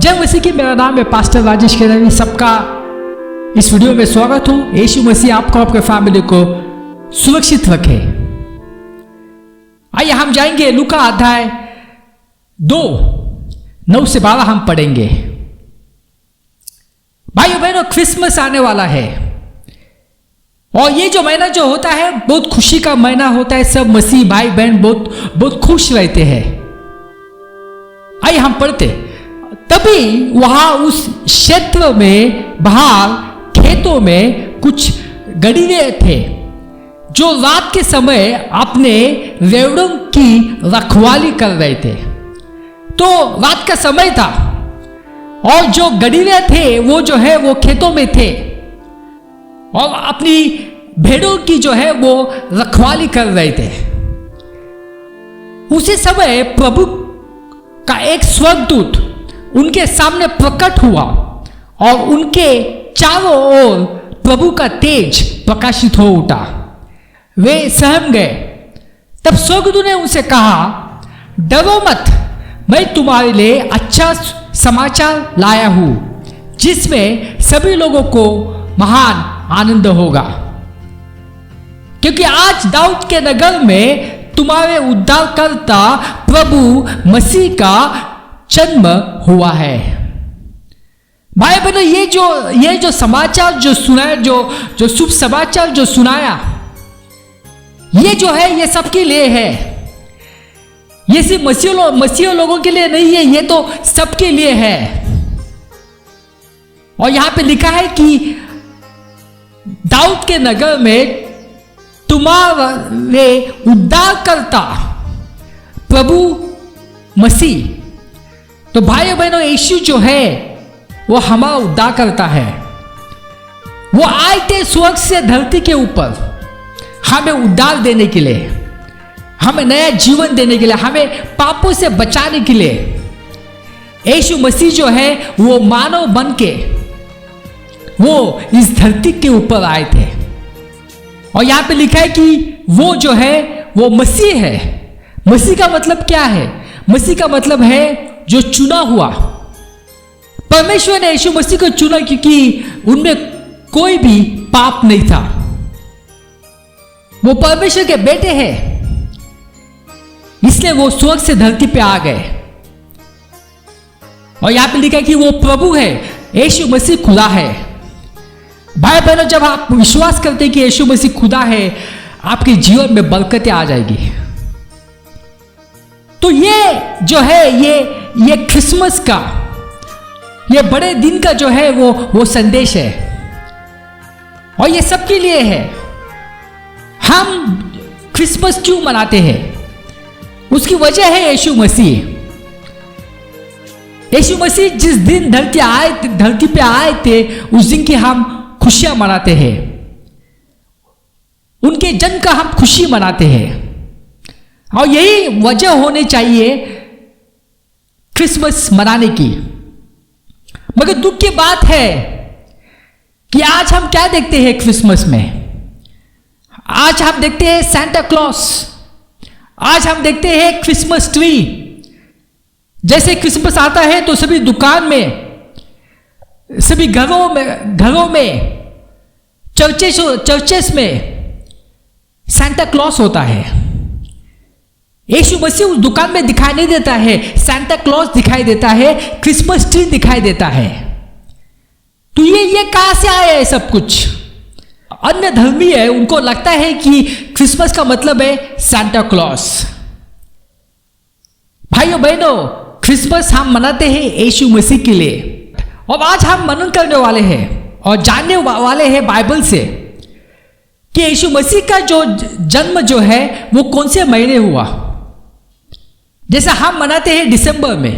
जय मसीह की। मेरा नाम है पास्टर राजेश केदारी। सबका इस वीडियो में स्वागत हो। यीशु मसीह आपको आपके फैमिली को सुरक्षित रखे। आइए हम जाएंगे लूका अध्याय 2:9-12 हम पढ़ेंगे। भाइयों बहनों, क्रिसमस आने वाला है और ये जो महीना जो होता है बहुत खुशी का महीना होता है। सब मसीह भाई बहन बहुत खुश रहते हैं। आइए हम पढ़ते। तभी वहां उस क्षेत्र में बाहर खेतों में कुछ गदहे थे जो रात के समय अपने रेवड़ों की रखवाली कर रहे थे। तो रात का समय था और जो गदहे थे वो जो है वो खेतों में थे और अपनी भेड़ों की जो है वो रखवाली कर रहे थे। उसी समय प्रभु का एक स्वर्गदूत उनके सामने प्रकट हुआ और उनके चारों ओर प्रभु का तेज प्रकाशित हो उठा। वे सहम गए। तब स्वर्गदूत ने उनसे कहा, डरो मत, मैं तुम्हारे लिए अच्छा समाचार लाया हूं जिसमें सभी लोगों को महान आनंद होगा, क्योंकि आज दाऊद के नगर में तुम्हारे उद्धारकर्ता प्रभु मसीह का जन्म हुआ है। भाई बहनों, ये जो समाचार जो सुनाया, जो शुभ समाचार जो सुनाया, ये जो है ये सबके लिए है। ये सिर्फ मसीह लोगों के लिए नहीं है, ये तो सबके लिए है। और यहां पे लिखा है कि दाऊद के नगर में तुम्हारे उद्धारकर्ता प्रभु मसीह। तो भाइयों बहनों, यीशु जो है वो हमारा उद्धार करता है। वो आए थे स्वर्ग से धरती के ऊपर हमें उद्धार देने के लिए, हमें नया जीवन देने के लिए, हमें पापों से बचाने के लिए। यीशु मसीह जो है वो मानव बन के वो इस धरती के ऊपर आए थे। और यहां पे लिखा है कि वो जो है वो मसीह है। मसीह का मतलब क्या है? मसीह का मतलब है जो चुना हुआ। परमेश्वर ने यीशु मसीह को चुना क्योंकि उनमें कोई भी पाप नहीं था। वो परमेश्वर के बेटे हैं, इसलिए वो स्वर्ग से धरती पे आ गए। और यहां पे लिखा है कि वो प्रभु है, यीशु मसीह खुदा है। भाई बहनों, जब आप विश्वास करते हैं कि यीशु मसीह खुदा है, आपके जीवन में बरकतें आ जाएगी। तो ये जो है ये क्रिसमस का, ये बड़े दिन का जो है वो संदेश है और ये सबके लिए है। हम क्रिसमस क्यों मनाते हैं? उसकी वजह है यीशु मसीह। यीशु मसीह जिस दिन धरती पे आए थे, उस दिन की हम खुशियां मनाते हैं। उनके जन्म का हम खुशी मनाते हैं और यही वजह होनी चाहिए क्रिसमस मनाने की। मगर दुख की बात है कि आज हम क्या देखते हैं क्रिसमस में? आज हम देखते हैं सांता क्लॉस, आज हम देखते हैं क्रिसमस ट्री। जैसे क्रिसमस आता है तो सभी दुकान में, सभी घरों में चर्चेस में सांता क्लॉस होता है। यीशु मसीह उस दुकान में दिखाई नहीं देता है, सांता क्लॉस दिखाई देता है, क्रिसमस ट्री दिखाई देता है। तो ये कहां से आया है सब कुछ? अन्य धर्मी है, उनको लगता है कि क्रिसमस का मतलब है सांता क्लॉस। भाइयों बहनों, क्रिसमस हम मनाते हैं यीशु मसीह के लिए। और आज हम मनन करने वाले हैं और जानने वाले हैं बाइबल से कि यीशु मसीह का जो जन्म जो है वो कौन से महीने हुआ। जैसे हम मनाते हैं दिसंबर में,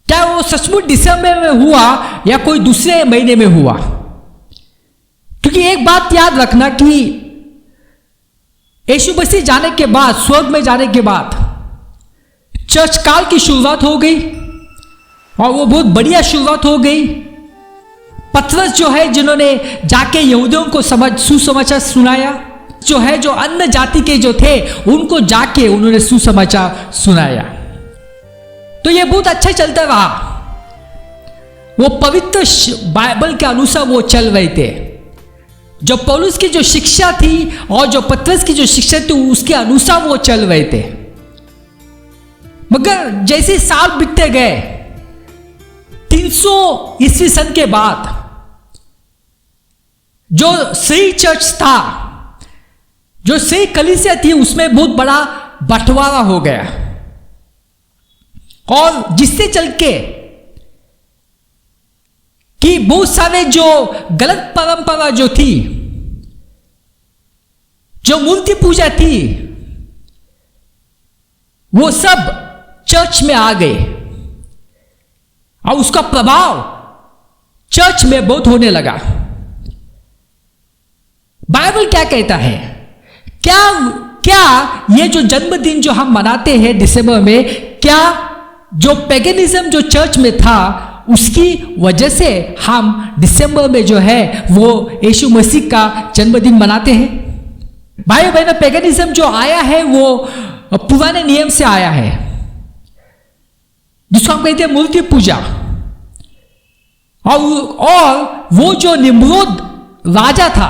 क्या वो सचमुच दिसंबर में हुआ या कोई दूसरे महीने में हुआ? क्योंकि एक बात याद रखना कि यीशु मसीह जाने के बाद, स्वर्ग में जाने के बाद चर्च काल की शुरुआत हो गई और वो बहुत बढ़िया शुरुआत हो गई। पतरस जो है, जिन्होंने जाके यहूदियों को सुसमाचार सुनाया, जो है जो अन्य जाति के जो थे उनको जाके उन्होंने सुसमाचार सुनाया। तो ये बहुत अच्छा चलता रहा। वो पवित्र बाइबल के अनुसार वो चल रहे थे। जो पौलुस की जो शिक्षा थी और जो पतरस की जो शिक्षा थी उसके अनुसार वो चल रहे थे। मगर जैसे साल बीतते गए, 300 ईस्वी सन के बाद जो सही चर्च था, जो सही कलीसिया थी, उसमें बहुत बड़ा बंटवारा हो गया और जिससे चल के कि बहुत सारे जो गलत परंपरा जो थी, जो मूर्ति पूजा थी, वो सब चर्च में आ गए और उसका प्रभाव चर्च में बहुत होने लगा। बाइबल क्या कहता है? क्या ये जो जन्मदिन जो हम मनाते हैं दिसंबर में, क्या जो पैगनिज्म जो चर्च में था उसकी वजह से हम दिसंबर में जो है वो यीशु मसीह का जन्मदिन मनाते हैं? भाई बहनों, पैगनिज्म जो आया है वो पुराने नियम से आया है, जिसको हम कहते हैं मूर्ति पूजा। और वो जो निम्रोद राजा था,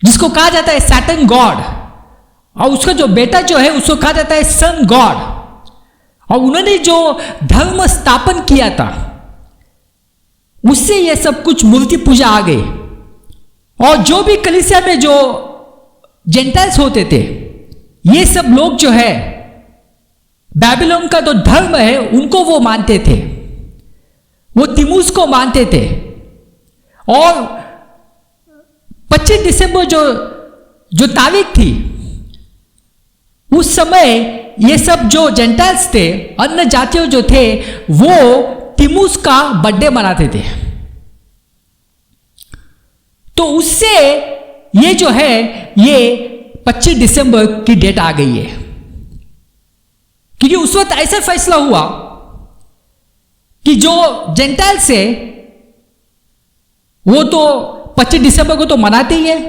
जिसको कहा जाता है सैटन गॉड, और उसका जो बेटा जो है उसको कहा जाता है सन गॉड, और उन्होंने जो धर्म स्थापन किया था उससे ये सब कुछ मूर्ति पूजा आ गई। और जो भी कलीसिया में जो जेंटाइल्स होते थे, ये सब लोग जो है बेबीलोन का जो धर्म है उनको वो मानते थे, वो तिमुस को मानते थे। और 25 दिसंबर जो तारीख थी, उस समय ये सब जो जेंटाइल्स थे, अन्य जातियों जो थे, वो तिमुस का बर्थडे मनाते थे। तो उससे ये जो है ये 25 दिसंबर की डेट आ गई है, क्योंकि उस वक्त ऐसा फैसला हुआ कि जो जेंटाइल्स है वो तो 25 दिसंबर को तो मनाते ही है,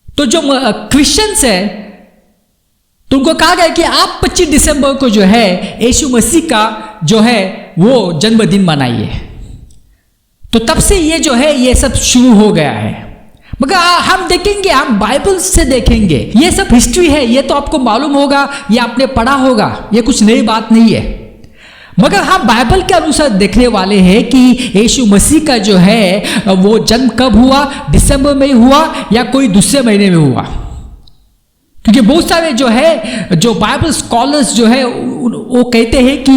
तो जो क्रिश्चियंस है तो उनको कहा गया कि आप 25 दिसंबर को जो है यीशु मसीह का जो है वो जन्मदिन मनाइए। तो तब से ये जो है ये सब शुरू हो गया है। मगर हम देखेंगे, हम बाइबल से देखेंगे, ये सब हिस्ट्री है, ये तो आपको मालूम होगा, ये आपने पढ़ा होगा, ये कुछ नई बात नहीं है। मगर हम बाइबल के अनुसार देखने वाले हैं कि यीशु मसीह का जो है वो जन्म कब हुआ, दिसंबर में हुआ या कोई दूसरे महीने में हुआ। क्योंकि बहुत सारे जो है जो बाइबल स्कॉलर्स जो है वो कहते हैं कि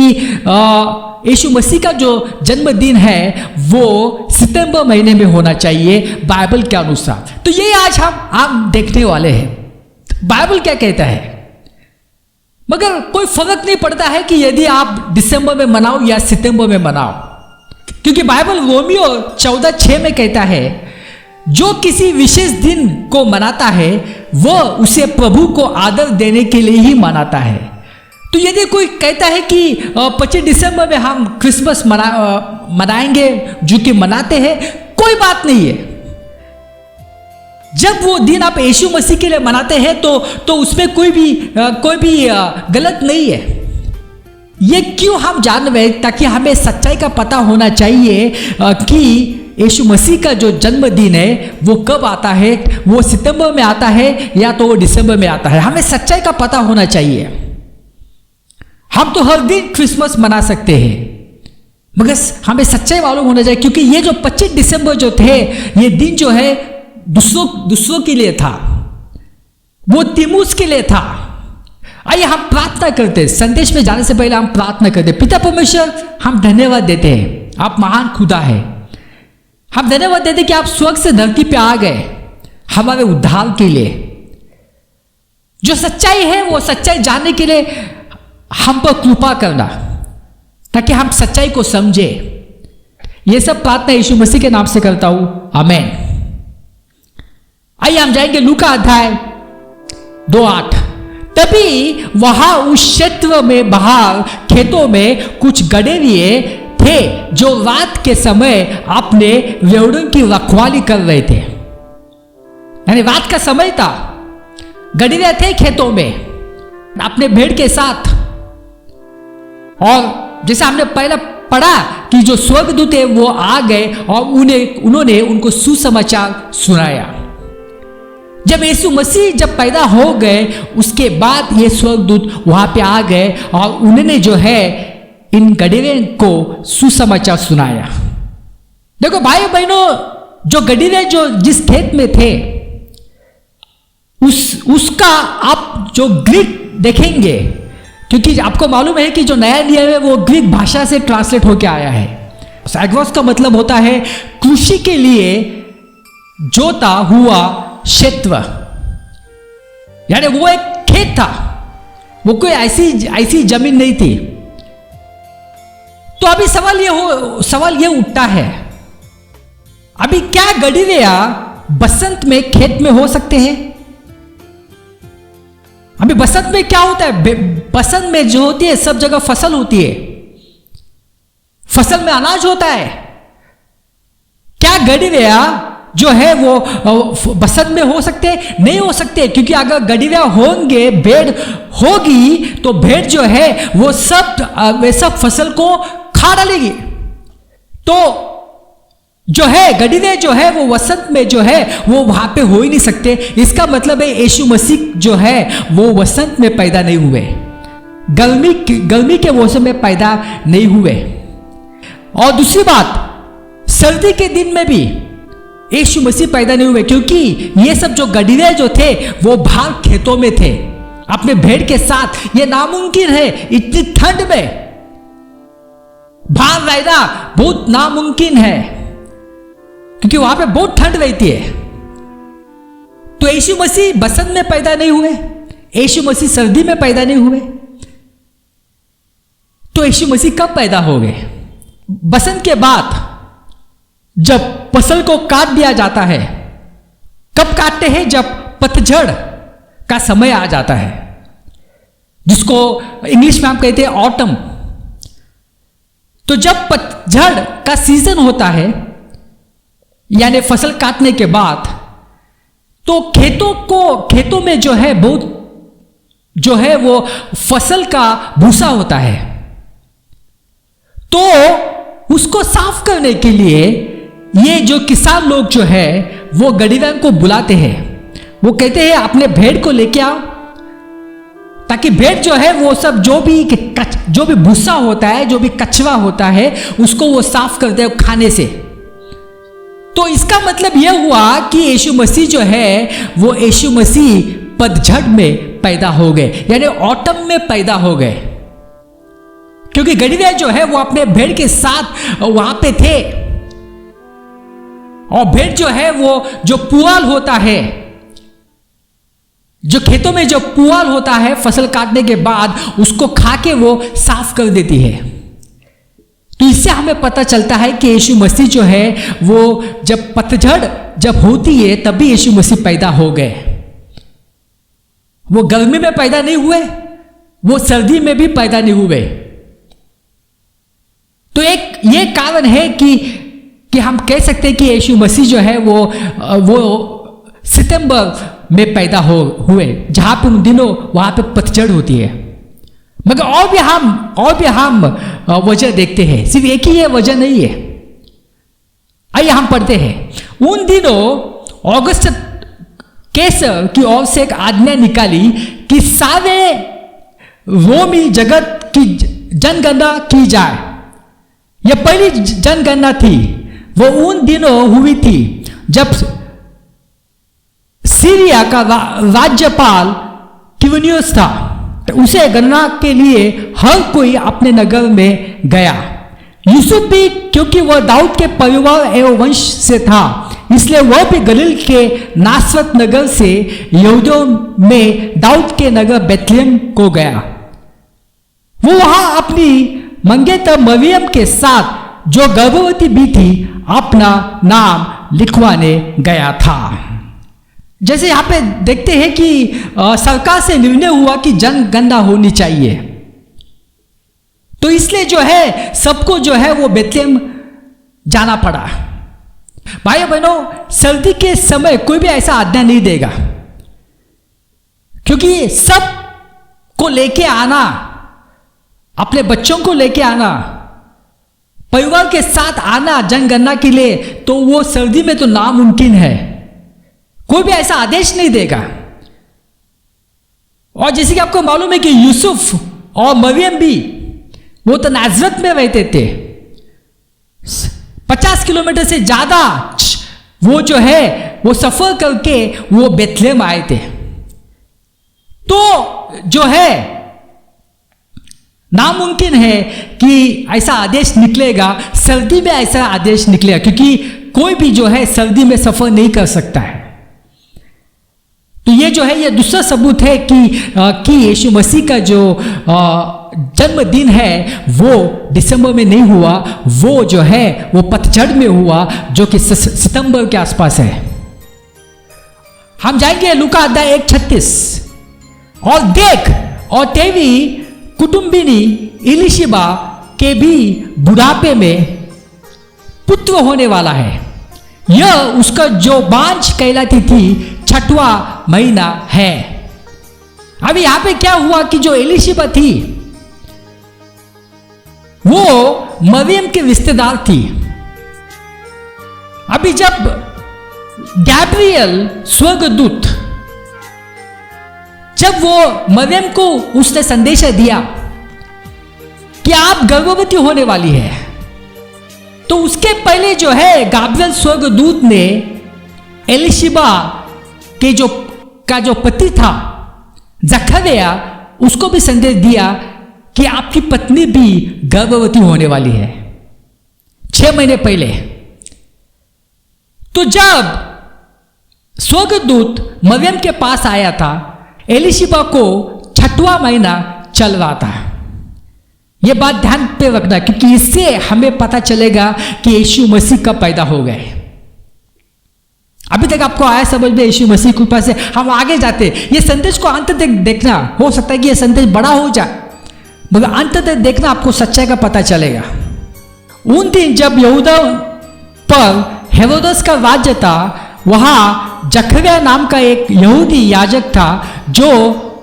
यीशु मसीह का जो जन्मदिन है वो सितंबर महीने में होना चाहिए बाइबल के अनुसार। तो ये आज हम देखने वाले हैं बाइबल क्या कहता है। मगर कोई फर्क नहीं पड़ता है कि यदि आप दिसंबर में मनाओ या सितंबर में मनाओ, क्योंकि बाइबल रोमियो 14:6 में कहता है जो किसी विशेष दिन को मनाता है वह उसे प्रभु को आदर देने के लिए ही मनाता है। तो यदि कोई कहता है कि 25 दिसंबर में हम क्रिसमस मनाएंगे, जो कि मनाते हैं, कोई बात नहीं है। जब वो दिन आप यीशु मसीह के लिए मनाते हैं तो उसमें कोई भी गलत नहीं है। ये क्यों हम जान रहे, ताकि हमें सच्चाई का पता होना चाहिए कि यीशु मसीह का जो जन्मदिन है वो कब आता है, वो सितंबर में आता है या तो वो दिसंबर में आता है। हमें सच्चाई का पता होना चाहिए। हम तो हर दिन क्रिसमस मना सकते हैं, मगर हमें सच्चाई मालूम होना चाहिए, क्योंकि ये जो 25 दिसंबर जो थे, ये दिन जो है दूसरों के लिए था, वो तिमुस के लिए था। आइए हम प्रार्थना करते हैं। संदेश में जाने से पहले हम प्रार्थना करते हैं। पिता परमेश्वर, हम धन्यवाद देते हैं, आप महान खुदा है। हम धन्यवाद देते कि आप स्वर्ग से धरती पे आ गए हमारे उद्धार के लिए। जो सच्चाई है वो सच्चाई जानने के लिए हम पर कृपा करना, ताकि हम सच्चाई को समझे। ये सब प्रार्थना यीशु मसीह के नाम से करता हूं, आमीन। आइए हम जाएंगे लूका अध्याय 2:8। तभी वहां उस क्षेत्र में बाहर खेतों में कुछ गडेरिए थे जो रात के समय अपने भेड़ों की रखवाली कर रहे थे। यानी रात का समय था, गडेरिया थे खेतों में अपने भेड़ के साथ। और जैसे हमने पहला पड़ा कि जो स्वर्गदूत है वो आ गए और उन्होंने उनको सुसमाचार सुनाया। जब यीशु मसीह जब पैदा हो गए उसके बाद ये स्वर्गदूत वहां पे आ गए और उन्होंने जो है इन गडरियों को सुसमाचार सुनाया। देखो भाई बहनों, जो गडरिया जो जिस खेत में थे उसका आप जो ग्रीक देखेंगे, क्योंकि आपको मालूम है कि जो नया नियम है वो ग्रीक भाषा से ट्रांसलेट होकर आया है। सैग्रोस का मतलब होता है कृषि के लिए जोता हुआ क्षेत्र, यानी वो एक खेत था, वो कोई ऐसी जमीन नहीं थी। तो अभी सवाल ये उठता है, अभी क्या गडरिया बसंत में खेत में हो सकते हैं? अभी बसंत में क्या होता है? बसंत में जो होती है सब जगह फसल होती है, फसल में अनाज होता है। क्या गडरिया जो है वो बसंत में हो सकते हैं? नहीं हो सकते, क्योंकि अगर गडरिया होंगे, भेड़ होगी तो भेड़ जो है वो सब फसल को खा डालेगी। तो जो है गडरिया जो है वो वसंत में जो है वो वहां पे हो ही नहीं सकते। इसका मतलब है यीशु मसीह जो है वो वसंत में पैदा नहीं हुए, गर्मी के मौसम में पैदा नहीं हुए। और दूसरी बात, सर्दी के दिन में भी यीशु मसीह पैदा नहीं हुए, क्योंकि ये सब जो गडरिया जो थे वो बाहर खेतों में थे अपने भेड़ के साथ। ये नामुमकिन है, इतनी ठंड में बाहर रहना बहुत नामुमकिन है, क्योंकि वहां पे बहुत ठंड रहती है। तो यीशु मसीह बसंत में पैदा नहीं हुए, यीशु मसीह सर्दी में पैदा नहीं हुए। तो यीशु मसीह कब पैदा हो गए? बसंत के बाद जब फसल को काट दिया जाता है। कब काटते हैं? जब पतझड़ का समय आ जाता है, जिसको इंग्लिश में हम कहते हैं ऑटम। तो जब पतझड़ का सीजन होता है, यानी फसल काटने के बाद, तो खेतों में जो है बहुत जो है वो फसल का भूसा होता है। तो उसको साफ करने के लिए ये जो किसान लोग जो है वो गडरिया को बुलाते हैं। वो कहते हैं अपने भेड़ को लेके आओ, ताकि भेड़ जो है वो सब जो भी भूसा होता है, जो भी कचरा होता है, उसको वो साफ कर दे खाने से। तो इसका मतलब यह हुआ कि यीशु मसीह जो है वो यीशु मसीह पतझड़ में पैदा हो गए, यानी ऑटम में पैदा हो गए। क्योंकि गडरिया जो है वो अपने भेड़ के साथ वहां पे थे, और भेड़ जो है वो जो पुआल होता है, जो खेतों में जो पुआल होता है फसल काटने के बाद, उसको खा के वो साफ कर देती है। तो इससे हमें पता चलता है कि यीशु मसीह जो है वो जब पतझड़ जब होती है तभी यीशु मसीह पैदा हो गए। वो गर्मी में पैदा नहीं हुए, वो सर्दी में भी पैदा नहीं हुए। तो एक ये कारण है कि हम कह सकते हैं कि यीशु मसीह जो है वो सितंबर में पैदा हुए, जहां पे उन दिनों वहां पे पतझड़ होती है। मगर और भी हम वजह देखते हैं, सिर्फ एक ही ये वजह नहीं है। आइए हम पढ़ते हैं। उन दिनों अगस्त कैसर की ओर से एक आज्ञा निकाली कि सारे रोमी जगत की जनगणना की जाए। यह पहली जनगणना थी, वो उन दिनों हुई थी जब सीरिया का राज्यपाल क्विरिनियस था। तो उसे गणना के लिए हर कोई अपने नगर में गया। यूसुफ भी, क्योंकि वह दाऊद के परिवार एवं वंश से था, इसलिए वह भी गलील के नासरत नगर से यहूदियों में दाऊद के नगर बेथलेहम को गया। वो वहां अपनी मंगेतर मरियम के साथ, जो गर्भवती भी थी, अपना नाम लिखवाने गया था। जैसे यहां पे देखते हैं कि सरकार से निर्णय हुआ कि जनगणना होनी चाहिए, तो इसलिए जो है सबको जो है वो बेथलेहम जाना पड़ा। भाइयों बहनों, सर्दी के समय कोई भी ऐसा आज्ञा नहीं देगा, क्योंकि सब को लेके आना, अपने बच्चों को लेके आना परिवार के साथ आना जनगणना के लिए, तो वो सर्दी में तो नामुमकिन है, कोई भी ऐसा आदेश नहीं देगा। और जैसे कि आपको मालूम है कि यूसुफ और मरियम भी, वो तो नाजरत में रहते थे, 50 किलोमीटर से ज्यादा वो जो है वो सफर करके वो बेथलेहम आए थे। तो जो है नामुमकिन है कि ऐसा आदेश निकलेगा, सर्दी में ऐसा आदेश निकलेगा, क्योंकि कोई भी जो है सर्दी में सफर नहीं कर सकता है। तो ये जो है ये दूसरा सबूत है कि यीशु मसीह का जो जन्मदिन है वो दिसंबर में नहीं हुआ, वो जो है वो पतझड़ में हुआ, जो कि सितंबर के आसपास है। हम जाएंगे लूका अध्याय 1:36, और देख और तेरी कुटुंबिनी इलिशिबा के भी बुढ़ापे में पुत्र होने वाला है, यह उसका जो बांझ कहलाती थी 6वां महीना है। अभी यहां पे क्या हुआ कि जो इलिशिबा थी वो मरियम के रिश्तेदार थी। अभी जब गैब्रियल स्वर्गदूत जब वो मरियम को उसने संदेश दिया कि आप गर्भवती होने वाली है, तो उसके पहले जो है गैब्रियल स्वर्गदूत ने एलिशिबा के जो पति था जकरिया, उसको भी संदेश दिया कि आपकी पत्नी भी गर्भवती होने वाली है 6 महीने पहले। तो जब स्वर्गदूत मरियम के पास आया था, एलिशिबा को 6वां महीना चल रहा था। यह बात ध्यान पे रखना, क्योंकि इससे हमें पता चलेगा कि यीशु मसीह कब पैदा हो गए। अभी तक आपको आया समझ में यीशु मसीह की कृपा से हम आगे जाते, ये संदेश को अंत तक देखना। हो सकता है कि यह संदेश बड़ा हो जाए, मगर अंत तक देखना, आपको सच्चाई का पता चलेगा। उन दिन जब यहूदा पर हेरोदस का राज्य था, वहां जकरिया नाम का एक यहूदी याजक था जो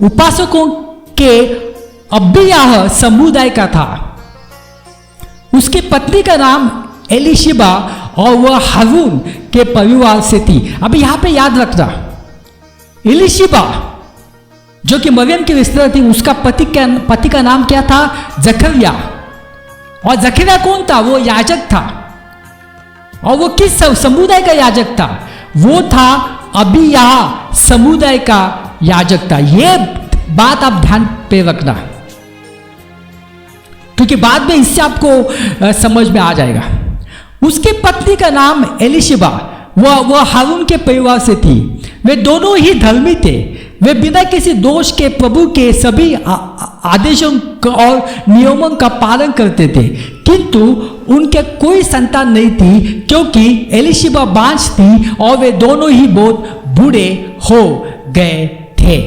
उपासकों के अबियाह समुदाय का था। उसकी पत्नी का नाम एलिशिबा और वह हारून के परिवार से थी। अभी यहां पे याद रखना, एलिशिबा जो कि मरियम की रिश्तेदार थी, उसका पति का नाम क्या था? जकरिया। और जकरिया कौन था? वो याजक था। और वो किस समुदाय का याजक था? वो था अबियाह समुदाय का याजक था। ये बात आप ध्यान पे रखना, क्योंकि बाद में इससे आपको समझ में आ जाएगा। उसकी पत्नी का नाम एलिशिबा, वह हारून के परिवार से थी। वे दोनों ही धर्मी थे। वे बिना किसी दोष के प्रभु के सभी आदेशों और नियमों का पालन करते थे, किंतु उनके कोई संतान नहीं थी, क्योंकि एलिशिबा बांझ थी और वे दोनों ही बहुत बूढ़े हो गए थे।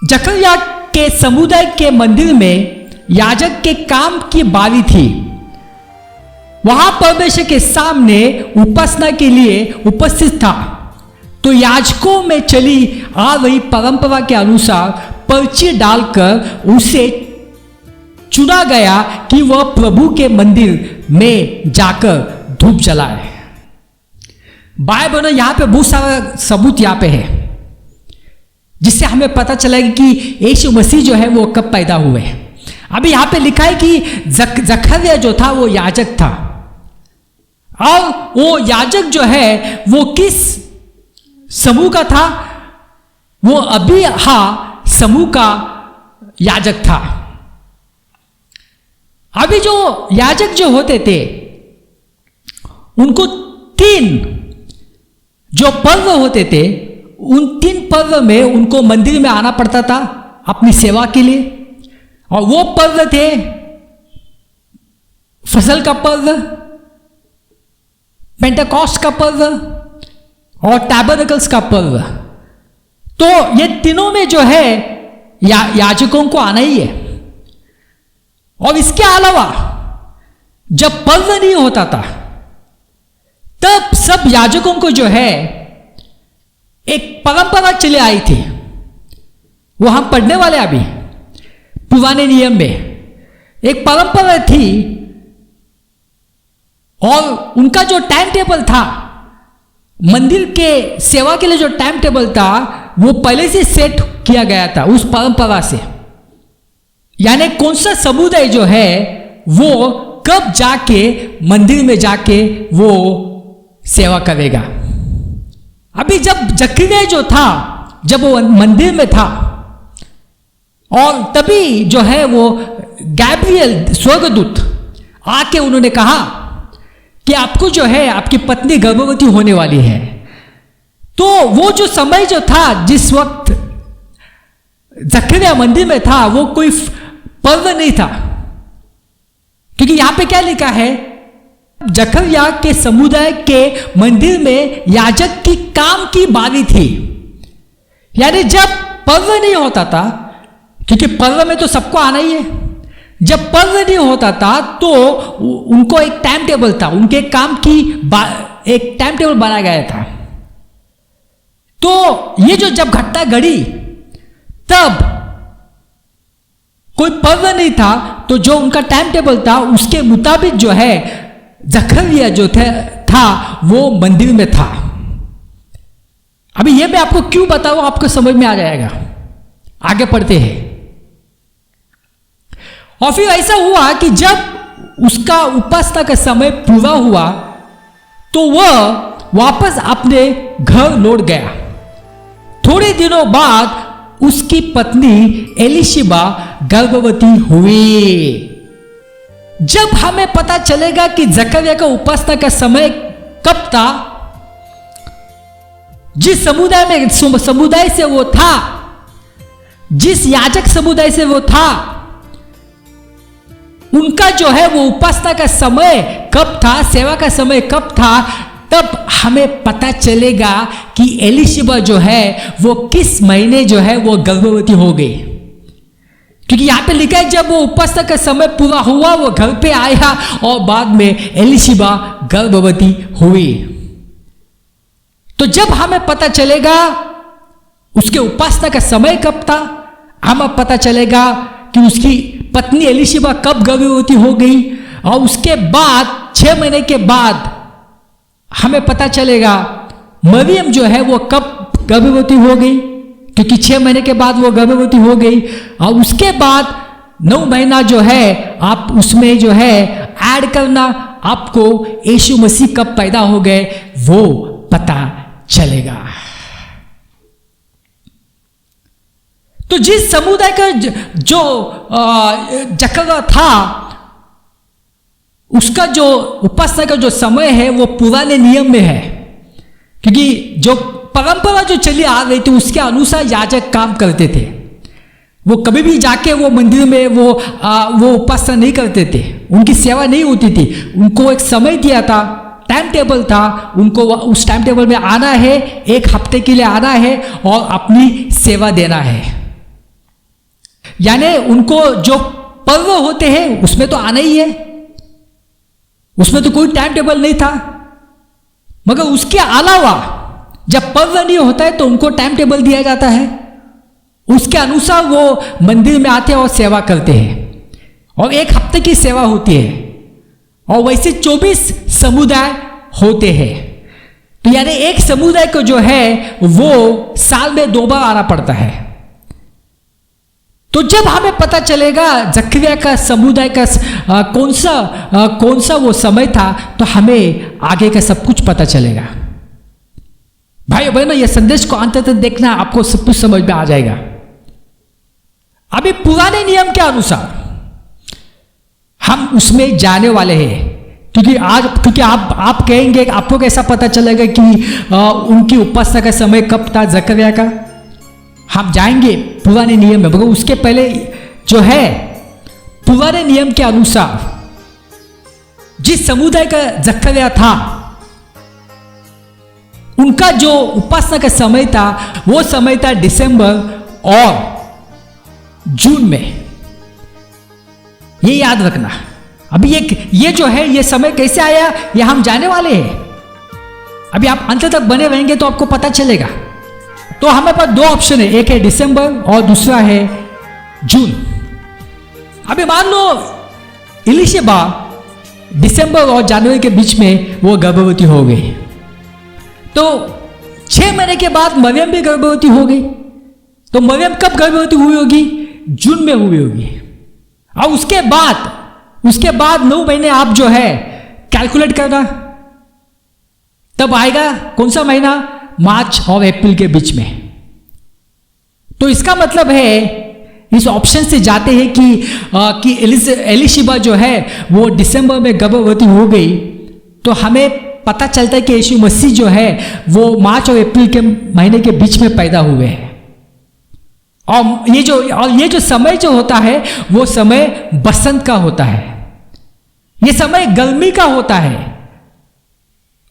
जकरिया के समुदाय के मंदिर में याजक के काम की बारी थी। वहां परमेश्वर के सामने उपासना के लिए उपस्थित था। तो याजकों में चली आ रही परंपरा के अनुसार पर्ची डालकर उसे चुना गया कि वह प्रभु के मंदिर में जाकर धूप जलाए। बाइबल यहां पे बहुत सारा सबूत यहां पे है, जिससे हमें पता चलेगा कि यीशु मसीह जो है वो कब पैदा हुए। अभी यहां पे लिखा है कि जकरिया जो था वो याजक था, और वो याजक जो है वो किस समूह का था? वो अबियाह समूह का याजक था। अभी जो याजक जो होते थे, उनको 3 जो पर्व होते थे, उन 3 पर्व में उनको मंदिर में आना पड़ता था अपनी सेवा के लिए। और वो पर्व थे फसल का पर्व, पेंटेकोस्ट का पर्व और टैबरनेकल्स का पर्व। तो ये तीनों में जो है याजकों को आना ही है। और इसके अलावा जब पर्व नहीं होता था, तब सब याजकों को जो है एक परंपरा चले आई थी। वो हम पढ़ने वाले अभी पुराने नियम में एक परंपरा थी और उनका जो टाइम टेबल था, मंदिर के सेवा के लिए जो टाइम टेबल था, वो पहले से सेट किया गया था उस परंपरा से। यानी कौन सा समुदाय जो है वो कब जाके मंदिर में जाके वो सेवा करेगा। अभी जब जकरिया जो था, जब वो मंदिर में था, और तभी जो है वो गैब्रियल स्वर्गदूत आके उन्होंने कहा कि आपको जो है आपकी पत्नी गर्भवती होने वाली है। तो वो जो समय जो था, जिस वक्त जकरिया मंदिर में था, वो कोई पर्व नहीं था, क्योंकि यहां पे क्या लिखा है, जकरिया के समुदाय के मंदिर में याजक की काम की बारी थी। यानी जब पर्व नहीं होता था, क्योंकि पर्व में तो सबको आना ही है, जब पर्व नहीं होता था तो उनको एक टाइम टेबल था, उनके काम की एक टाइम टेबल बनाया गया था। तो ये जो जब घटना घड़ी, तब कोई पर्व नहीं था, तो जो उनका टाइम टेबल था उसके मुताबिक जो है जकरिया जो था वो मंदिर में था। अभी ये मैं आपको क्यों बताऊं, आपको समझ में आ जाएगा। आगे पढ़ते हैं। और फिर ऐसा हुआ कि जब उसका उपासना का समय पूरा हुआ तो वह वापस अपने घर लौट गया। थोड़े दिनों बाद उसकी पत्नी एलिशिबा गर्भवती हुई। जब हमें पता चलेगा कि जकरिया का उपासना का समय कब था, जिस समुदाय से वो था, जिस याजक समुदाय से वो था, उनका जो है वो उपासना का समय कब था, सेवा का समय कब था, तब हमें पता चलेगा कि एलिशिबा जो है वो किस महीने जो है वो गर्भवती हो गई। क्योंकि यहां पे लिखा है जब वो उपासना का समय पूरा हुआ वो घर पे आया और बाद में एलिशिबा गर्भवती हुई। तो जब हमें पता चलेगा उसके उपासना का समय कब था, हमें पता चलेगा कि उसकी पत्नी एलिशिबा कब गर्भवती हो गई, और उसके बाद 6 महीने के बाद हमें पता चलेगा मरियम जो है वो कब गर्भवती हो गई, क्योंकि 6 महीने के बाद वो गर्भवती हो गई। और उसके बाद 9 महीना जो है आप उसमें जो है ऐड करना, आपको यीशु मसीह कब पैदा हो गए वो पता चलेगा। तो जिस समुदाय का जो जकरिया था, उसका जो उपासना का जो समय है वो पुराने नियम में है, क्योंकि जो परंपरा जो चली आ रही थी उसके अनुसार याजक काम करते थे। वो कभी भी जाके वो मंदिर में वो उपासना नहीं करते थे, उनकी सेवा नहीं होती थी। उनको एक समय दिया था, टाइम टेबल था, उनको उस टाइम टेबल में आना है, 1 हफ्ते के लिए आना है और अपनी सेवा देना है। यानी उनको जो पर्व होते हैं उसमें तो आना ही है, उसमें तो कोई टाइम टेबल नहीं था। मगर उसके अलावा जब पर्व नहीं होता है तो उनको टाइम टेबल दिया जाता है, उसके अनुसार वो मंदिर में आते हैं और सेवा करते हैं, और 1 हफ्ते की सेवा होती है, और वैसे 24 समुदाय होते हैं। तो यानी एक समुदाय को जो है वो साल में 2 बार आना पड़ता है। तो जब हमें पता चलेगा जकरिया का समुदाय का कौन सा वो समय था, तो हमें आगे का सब कुछ पता चलेगा। भाई बहनों, यह संदेश को अंत तक देखना, आपको सब कुछ समझ में आ जाएगा। अभी पुराने नियम के अनुसार हम उसमें जाने वाले हैं, क्योंकि आप कहेंगे, आपको कैसा पता चलेगा कि उनकी उपासना का समय कब था जकरिया का। हम जाएंगे पुराने नियम में, मगर उसके पहले जो है पुराने नियम के अनुसार जिस समुदाय का जकरिया था, उनका जो उपासना का समय था वो समय था दिसंबर और जून में। ये याद रखना। अभी ये जो है ये समय कैसे आया ये हम जाने वाले हैं। अभी आप अंत तक बने रहेंगे तो आपको पता चलेगा। तो हमारे पास 2 ऑप्शन है, एक है दिसंबर और दूसरा है जून। अभी मान लो एलिशिबा दिसंबर और जनवरी के बीच में वो गर्भवती हो गई। तो 6 महीने के बाद मरियम भी गर्भवती हो गई। तो मरियम कब गर्भवती हुई होगी? जून में हुई होगी। और उसके बाद 9 महीने आप जो है कैलकुलेट करना, तब आएगा कौन सा महीना? मार्च और अप्रैल के बीच में। तो इसका मतलब है इस ऑप्शन से जाते हैं कि एलिशिबा जो है वो दिसंबर में गर्भवती हो गई, तो हमें पता चलता है कि यीशु मसीह जो है वो मार्च और अप्रैल के महीने के बीच में पैदा हुए हैं। और ये जो समय जो होता है वो समय बसंत का होता है, ये समय गर्मी का होता है।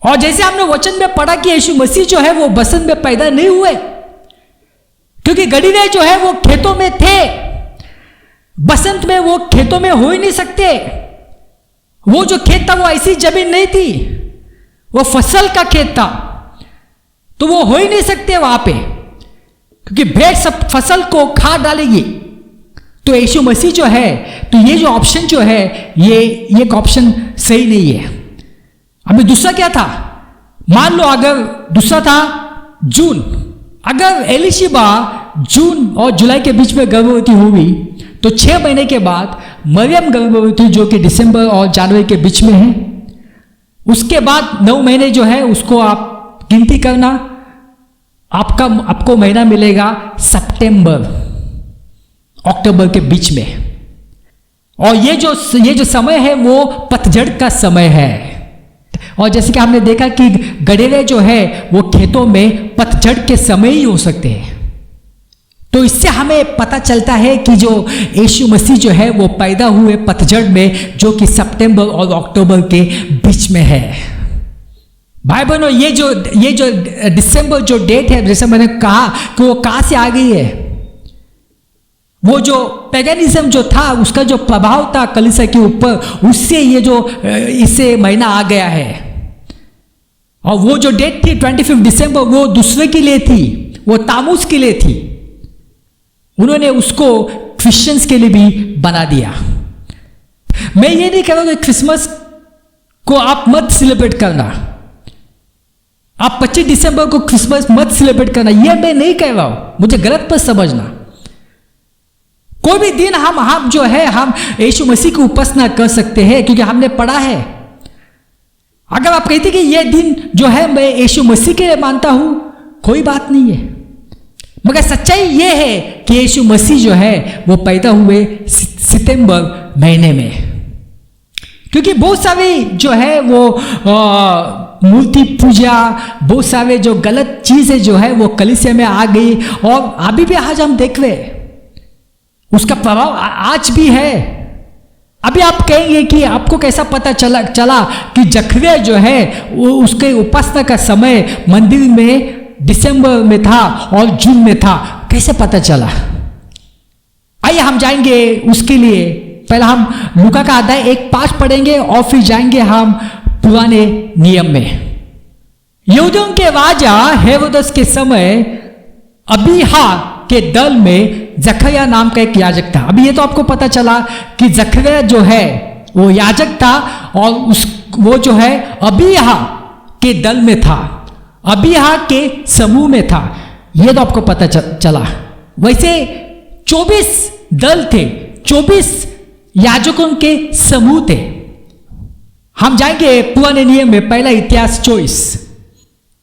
और जैसे हमने वचन में पढ़ा कि यीशु मसीह जो है वो बसंत में पैदा नहीं हुए, क्योंकि गलीले जो है वो खेतों में थे। बसंत में वो खेतों में हो ही नहीं सकते। वो जो खेत था वो ऐसी जमीन नहीं थी, वो फसल का खेत था, तो वो हो ही नहीं सकते वहां पे, क्योंकि भेड़ सब फसल को खा डालेगी। तो यीशु मसीह जो है, तो ये जो ऑप्शन जो है ये एक ऑप्शन सही नहीं है। अभी दूसरा क्या था? मान लो अगर दूसरा था जून, अगर एलिशिबा जून और जुलाई के बीच में गर्भवती हुई तो 6 महीने के बाद मरियम गर्भवती जो कि दिसंबर और जनवरी के बीच में है। उसके बाद 9 महीने जो है उसको आप गिनती करना, आपको महीना मिलेगा सितंबर अक्टूबर के बीच में। और ये जो समय है वो पतझड़ का समय है। और जैसे कि हमने देखा कि गडेरे जो है वो खेतों में पतझड़ के समय ही हो सकते हैं। तो इससे हमें पता चलता है कि जो यीशु मसीह जो है वो पैदा हुए पतझड़ में, जो कि सितंबर और अक्टूबर के बीच में है। भाई बहनों, ये जो दिसंबर जो डेट है, जैसे मैंने कहा कि वो कहाँ से आ गई है? वो जो पैगनिज्म जो था उसका जो प्रभाव था कलीसिया के ऊपर, उससे ये जो इससे महीना आ गया है। और वो जो डेट थी 25 दिसंबर, वो दूसरे के लिए थी, वो तामूस के लिए थी। उन्होंने उसको क्रिश्चियंस के लिए भी बना दिया। मैं ये नहीं कह रहा कि क्रिसमस को आप मत सेलिब्रेट करना, आप 25 दिसंबर को क्रिसमस मत सेलिब्रेट करना, ये मैं नहीं कह रहा हूं, मुझे गलत मत समझना। कोई भी दिन हम जो है हम यीशु मसीह की उपासना कर सकते हैं, क्योंकि हमने पढ़ा है। अगर आप कहते कि ये दिन जो है मैं यीशु मसीह के लिए मानता हूं, कोई बात नहीं है, मगर सच्चाई ये है कि यीशु मसीह जो है वो पैदा हुए सितंबर महीने में। क्योंकि बहुत सारे जो है वो मूर्ति पूजा, बहुत सारे जो गलत चीजें जो है वो कलीसिया में आ गई, और अभी भी आज हम देख रहे उसका प्रभाव आज भी है। अभी आप कहेंगे कि आपको कैसा पता चला कि जखरिया जो है वो उसके उपासना का समय मंदिर में दिसंबर में था और जून में था, कैसे पता चला? आइए हम जाएंगे उसके लिए। पहले हम लूका का अध्याय 1:5 पढ़ेंगे और फिर जाएंगे हम पुराने नियम में। यहूदियों के राजा हेरोदस के समय अबीहा के दल में जकरिया नाम का एक याजक था। अभी ये तो आपको पता चला कि जकरिया जो है वो याजक था, और वो जो है अबीहा के दल में था, अबीहा के समूह में था, ये तो आपको पता चला। वैसे 24 दल थे, 24 याजकों के समूह थे। हम जाएंगे पुराने नियम में, पहला इतिहास 24।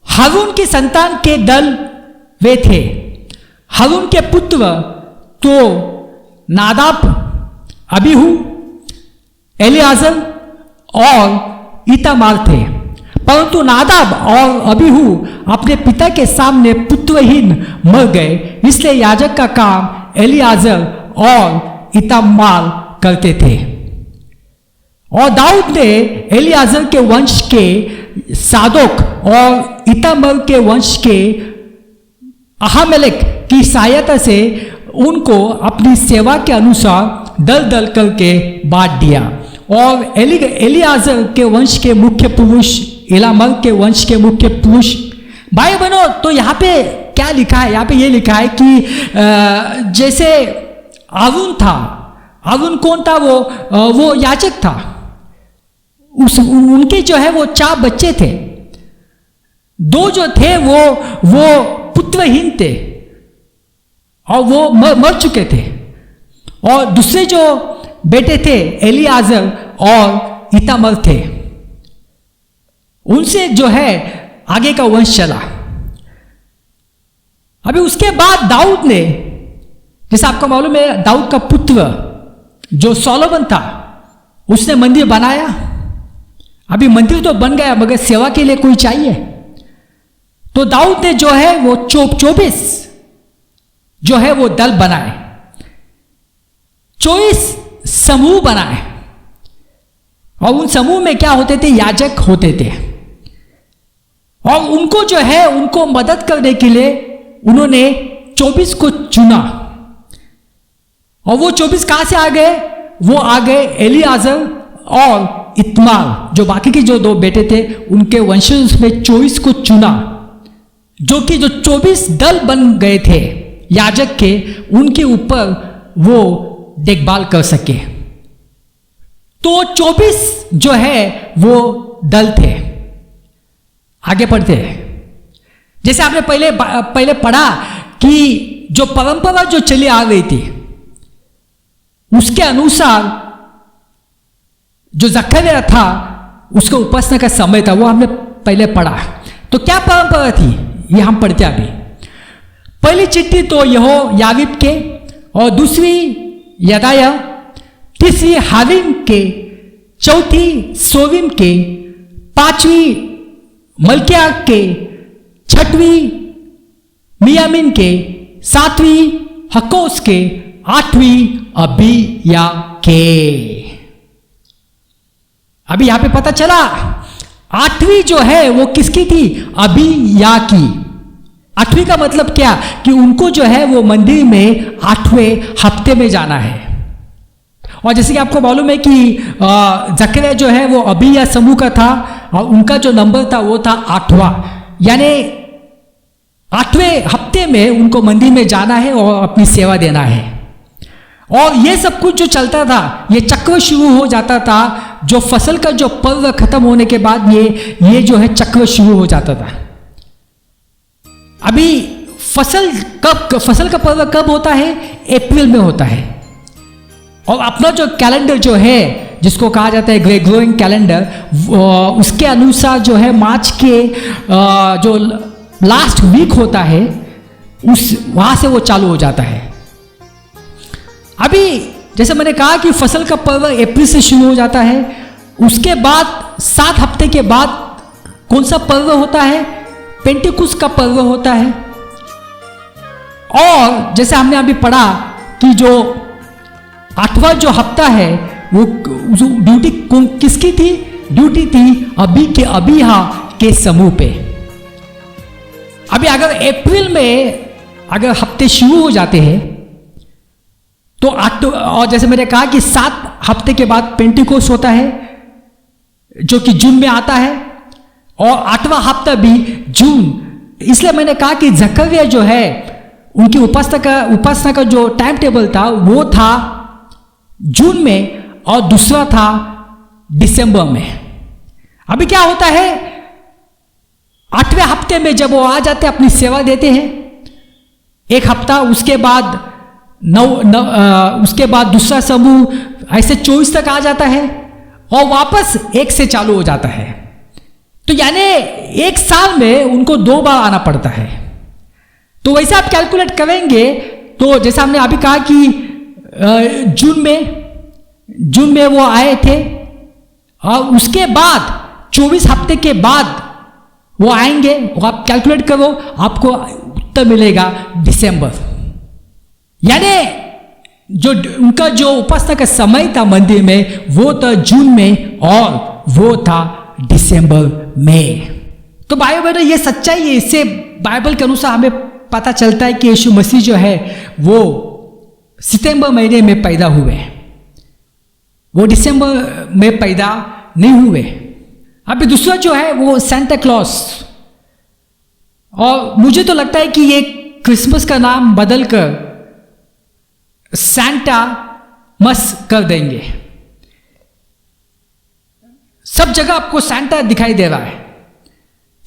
हारून की संतान के दल वे थे। हारून के पुत्र तो नादाब, अबीहू, एलियाजर और इतामार थे। परंतु नादाब और अबीहू अपने पिता के सामने पुत्रहीन मर गए, इसलिए याजक का काम एलियाजर और इतामार करते थे। और दाऊद ने एलियाजर के वंश के सादोक और इतामार के वंश के अहामेलेक की सहायता से उनको अपनी सेवा के अनुसार दल दल करके बांट दिया। और एलियाजर के वंश के मुख्य पुरुष, इलामर के वंश के मुख्य पुरुष। भाई बहनों, तो यहाँ पे क्या लिखा है? यहाँ पे ये लिखा है कि जैसे हारून था, हारून कौन था? वो याजक था, उनके जो है वो 4 बच्चे थे। 2 जो थे वो पुत्रहीन थे और वो मर चुके थे, और दूसरे जो बेटे थे एलियाजर और इतामर थे, उनसे जो है आगे का वंश चला। अभी उसके बाद दाऊद ने, जैसे आपको मालूम है, दाऊद का पुत्र जो सोलोमन था उसने मंदिर बनाया। अभी मंदिर तो बन गया मगर सेवा के लिए कोई चाहिए, तो दाऊद ने जो है वो 24 जो है वो दल बनाए, 24 समूह बनाए, और उन समूह में क्या होते थे? याजक होते थे, और उनको जो है उनको मदद करने के लिए उन्होंने 24 को चुना। और वो 24 कहां से आ गए? वो आ गए एलियाजर और इत्मार, जो बाकी के जो 2 बेटे थे उनके वंशज में 24 को चुना, जो कि जो 24 दल बन गए थे याजक के, उनके ऊपर वो देखभाल कर सके। तो 24 जो है वो दल थे। आगे पढ़ते हैं। जैसे आपने पहले पढ़ा कि जो परंपरा जो चली आ गई थी उसके अनुसार जो जकरिया था उसका उपासना का समय था, वो हमने पहले पढ़ा। तो क्या परंपरा थी ये हम पढ़ते अभी। पहली चिट्ठी तो यारीब के, और दूसरी यदाया, तीसरी हारिम के, चौथी सोविम के, 5वीं मल्किया के, 6वीं मियामिन के, 7वीं हकोस के, 8वीं अबिया के। अभी यहां पे पता चला 8वीं जो है वो किसकी थी? अबिया की। 8वीं का मतलब क्या? कि उनको जो है वो मंदिर में 8वें हफ्ते में जाना है। और जैसे कि आपको मालूम है कि जकरिया जो है वो अबिया समूह का था, और उनका जो नंबर था वो था 8वां, यानी 8वें हफ्ते में उनको मंदिर में जाना है और अपनी सेवा देना है। और ये सब कुछ जो चलता था, ये चक्र शुरू हो जाता था, जो फसल का जो पर्व खत्म होने के बाद ये जो है चक्र शुरू हो जाता था। अभी फसल का पर्व कब होता है? अप्रैल में होता है। और अपना जो कैलेंडर जो है जिसको कहा जाता है ग्रेगोरियन कैलेंडर, उसके अनुसार जो है मार्च के जो लास्ट वीक होता है वहां से वो चालू हो जाता है। अभी जैसे मैंने कहा कि फसल का पर्व अप्रैल से शुरू हो जाता है, उसके बाद 7 हफ्ते के बाद कौन सा पर्व होता है? पेंटिकुस का पर्व होता है। और जैसे हमने अभी पढ़ा कि जो 8वां जो हफ्ता है वो ड्यूटी किसकी थी? ड्यूटी थी अबीहा के समूह पे। अभी अगर अप्रैल में अगर हफ्ते शुरू हो जाते हैं तो और जैसे मैंने कहा कि 7 हफ्ते के बाद पेंटिकोस होता है जो कि जून में आता है, और 8वां हफ्ता भी जून। इसलिए मैंने कहा कि जकरिया जो है उनकी उपासना का जो टाइम टेबल था वो था जून में, और दूसरा था दिसंबर में। अभी क्या होता है? 8वें हफ्ते में जब वो आ जाते अपनी सेवा देते हैं, 1 हफ्ता, उसके बाद उसके बाद दूसरा समूह, ऐसे 24 तक आ जाता है, और वापस 1 से चालू हो जाता है। तो यानी 1 साल में उनको 2 बार आना पड़ता है। तो वैसे आप कैलकुलेट करेंगे तो जैसा हमने अभी कहा कि जून में वो आए थे, और उसके बाद 24 हफ्ते के बाद वो आएंगे, और आप कैलकुलेट करो, आपको उत्तर मिलेगा दिसंबर। यानी जो उनका जो उपासना का समय था मंदिर में वो था जून में, और वो था दिसंबर में। तो भाई बहनों ये सच्चाई है। इससे बाइबल के अनुसार हमें पता चलता है कि यीशु मसीह जो है वो सितंबर महीने में पैदा हुए, वो दिसंबर में पैदा नहीं हुए। अभी दूसरा जो है वो सेंटा क्लॉज, और मुझे तो लगता है कि ये क्रिसमस का नाम बदलकर सैंटा मस कर देंगे। सब जगह आपको सैंटा दिखाई दे रहा है,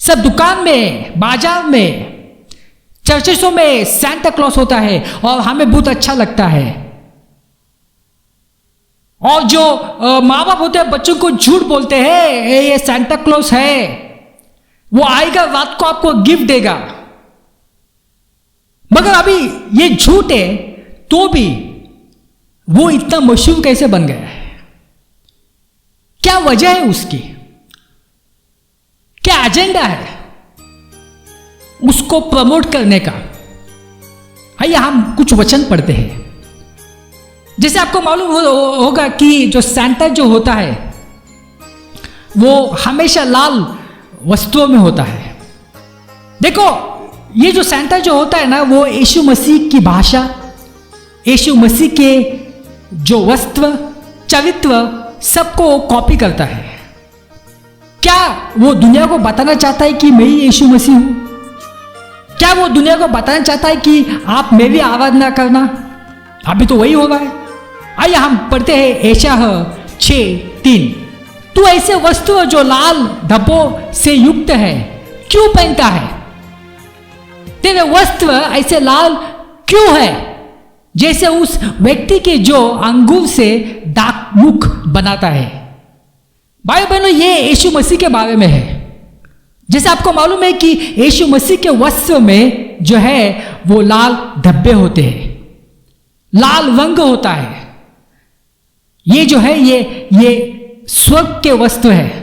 सब दुकान में, बाजार में, चर्चों में सैंटा क्लॉज होता है और हमें बहुत अच्छा लगता है। और जो माँ बाप होते हैं बच्चों को झूठ बोलते हैं, ये सैंटा क्लॉज है, वो आएगा रात को आपको गिफ्ट देगा। मगर अभी ये झूठ है तो भी वो इतना मशहूर कैसे बन गया है? क्या वजह है उसकी? क्या एजेंडा है उसको प्रमोट करने का? आइए हम कुछ वचन पढ़ते हैं। जैसे आपको मालूम होगा कि जो सैंटा जो होता है वो हमेशा लाल वस्त्रों में होता है। देखो, ये जो सैंटा जो होता है ना, वो यीशु मसीह की भाषा, यीशु मसीह के जो वस्त्र, चरित्र, सबको कॉपी करता है। क्या वो दुनिया को बताना चाहता है कि मैं ही यीशु मसीह हूं? क्या वो दुनिया को बताना चाहता है कि आप मेरी आराधना करना? अभी तो वही हो रहा है। आइए हम पढ़ते हैं यशायाह 6:3। तू ऐसे वस्त्र जो लाल धब्बों से युक्त है क्यों पहनता है? तेरे वस्त्र ऐसे लाल क्यों है, जैसे उस व्यक्ति के जो अंगूर से दाग मुख बनाता है। भाई बहनों, ये यीशु मसीह के बारे में है। जैसे आपको मालूम है कि यीशु मसीह के वस्त्र में जो है वो लाल धब्बे होते हैं, लाल रंग होता है। ये जो है ये स्वर्ग के वस्त्र है।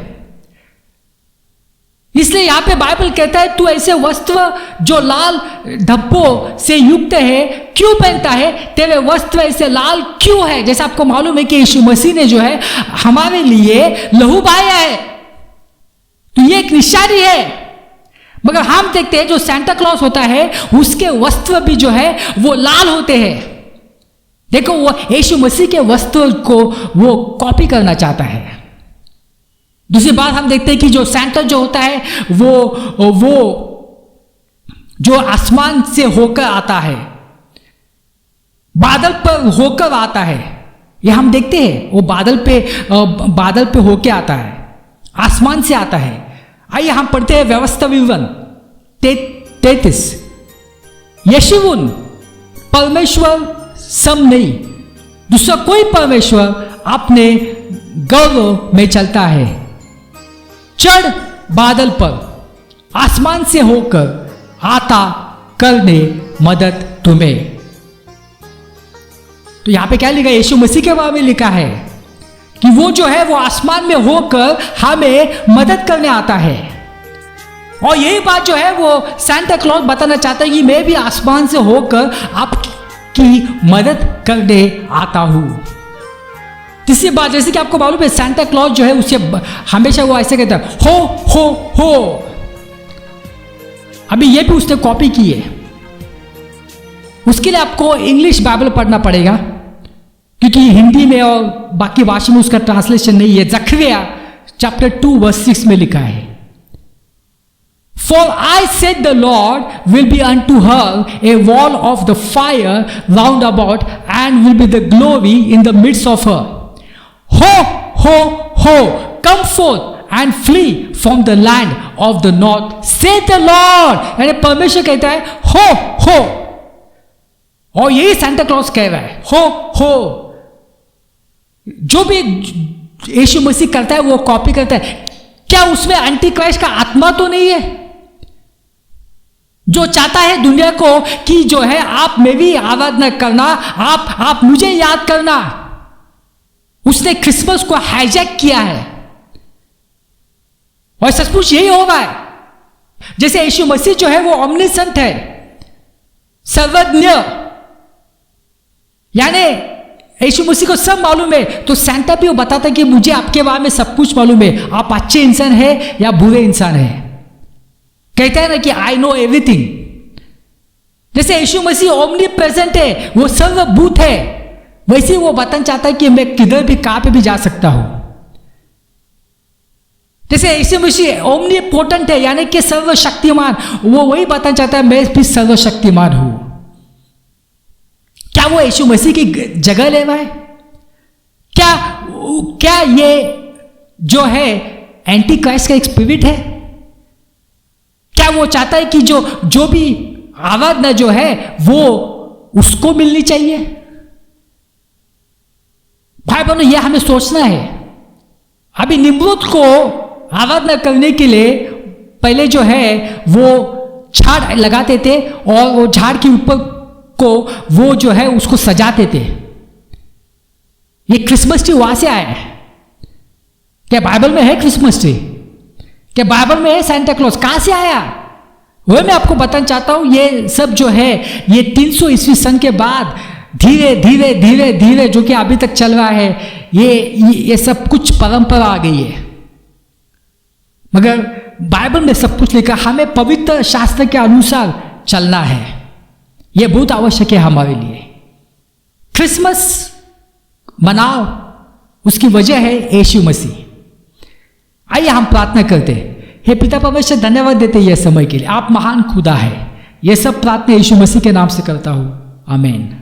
इसलिए यहां पे बाइबल कहता है तू ऐसे वस्त्र जो लाल धब्बों से युक्त है क्यों पहनता है? तेरे वस्त्र ऐसे लाल क्यों है? जैसे आपको मालूम है कि यीशु मसीह ने जो है हमारे लिए लहू बहाया है, तो ये एक निशानी है। मगर हम देखते हैं जो सैंटा क्लॉज होता है उसके वस्त्र भी जो है वो लाल होते हैं। देखो, वो यीशु मसीह के वस्त्र को वो कॉपी करना चाहता है। दूसरी बात हम देखते हैं कि जो सैंटा जो होता है वो जो आसमान से होकर आता है, बादल पर होकर आता है। ये हम देखते हैं वो बादल पे होके आता है, आसमान से आता है। आइए हम पढ़ते हैं व्यवस्था विवरण 33। यशुवन परमेश्वर सम नहीं, दूसरा कोई परमेश्वर अपने गौरव में चलता है। चढ़ बादल पर, आसमान से होकर आता करने मदद तुम्हें। तो यहां पे क्या लिखा है? यीशु मसीह के बारे में लिखा है कि वो जो है वो आसमान में होकर हमें मदद करने आता है। और यही बात जो है वो सैंटा क्लॉज बताना चाहता है कि मैं भी आसमान से होकर आपकी मदद करने आता हूं। तीसरी बात, जैसे कि आपको मालूम है सैंटा क्लॉज जो है उसे हमेशा वो ऐसे कहता है हो हो हो। अभी ये भी उसने कॉपी की है। उसके लिए आपको इंग्लिश बाइबल पढ़ना पड़ेगा क्योंकि हिंदी में और बाकी भाषा में उसका ट्रांसलेशन नहीं है। जकरिया चैप्टर 2:6 में लिखा है, For I said the Lord will be unto her a wall of the fire round about, and will be the glory in the midst of her. Ho, ho, ho, come forth and flee from the land of the north, said the Lord. यानी परमेश्वर कहता है हो हो, और यही Santa clause कह रहा है हो हो। जो भी यीशु मसीह करता है वो कॉपी करता है। क्या उसमें एंटी क्राइस्ट का आत्मा तो नहीं है जो चाहता है दुनिया को कि जो है आप मेरी आराधना करना, आप मुझे याद करना? उसने क्रिसमस को हाईजैक किया है और सचमुच यही हो रहा है। जैसे यीशु मसीह जो है वो ओमनिसेंट है, सर्वज्ञ, यानी यीशु मसीह को सब मालूम है। तो सैंटा भी वो बताता है कि मुझे आपके बारे में सब कुछ मालूम है, आप अच्छे इंसान है या बुरे इंसान है। कहता है ना कि आई नो एवरीथिंग। जैसे यीशु मसीह ओमनी प्रेजेंट है, वो सर्वभूत है, वैसे वो बताना चाहता है कि मैं किधर भी कहां पे भी जा सकता हूं। जैसे यीशु मसीह ओमनी पोटेंट है, यानी कि सर्वशक्तिमान, वो वही बताना चाहता है मैं भी सर्वशक्तिमान हूं। क्या वो यीशु मसीह की जगह ले रहा है? क्या ये जो है एंटी क्राइस्ट का एक स्पिरिट है? क्या वो चाहता है कि जो भी आराधना जो है वो उसको मिलनी चाहिए? भाई बहनों, ये हमें सोचना है। अभी निम्रुद को आराधना करने के लिए पहले जो है वो झाड़ लगाते थे और वो झाड़ के ऊपर को वो जो है उसको सजाते थे। ये क्रिसमस ट्री वहां से आया है। क्या बाइबल में है क्रिसमस ट्री? क्या बाइबल में है सैंटा क्लॉज? कहां से आया? वह मैं आपको बताना चाहता हूं, ये सब जो है ये 300 ईस्वी सन के बाद धीरे धीरे धीरे धीरे जो कि अभी तक चल रहा है, ये सब कुछ परंपरा आ गई है। मगर बाइबल में सब कुछ लिखा, हमें पवित्र शास्त्र के अनुसार चलना है। यह बहुत आवश्यक है हमारे लिए। क्रिसमस मनाओ, उसकी वजह है यीशु मसीह। आइए हम प्रार्थना करते हैं। हे पिता परमेश्वर, धन्यवाद देते यह समय के लिए। आप महान खुदा है। यह सब प्रार्थना यीशु मसीह के नाम से करता हूं, आमीन।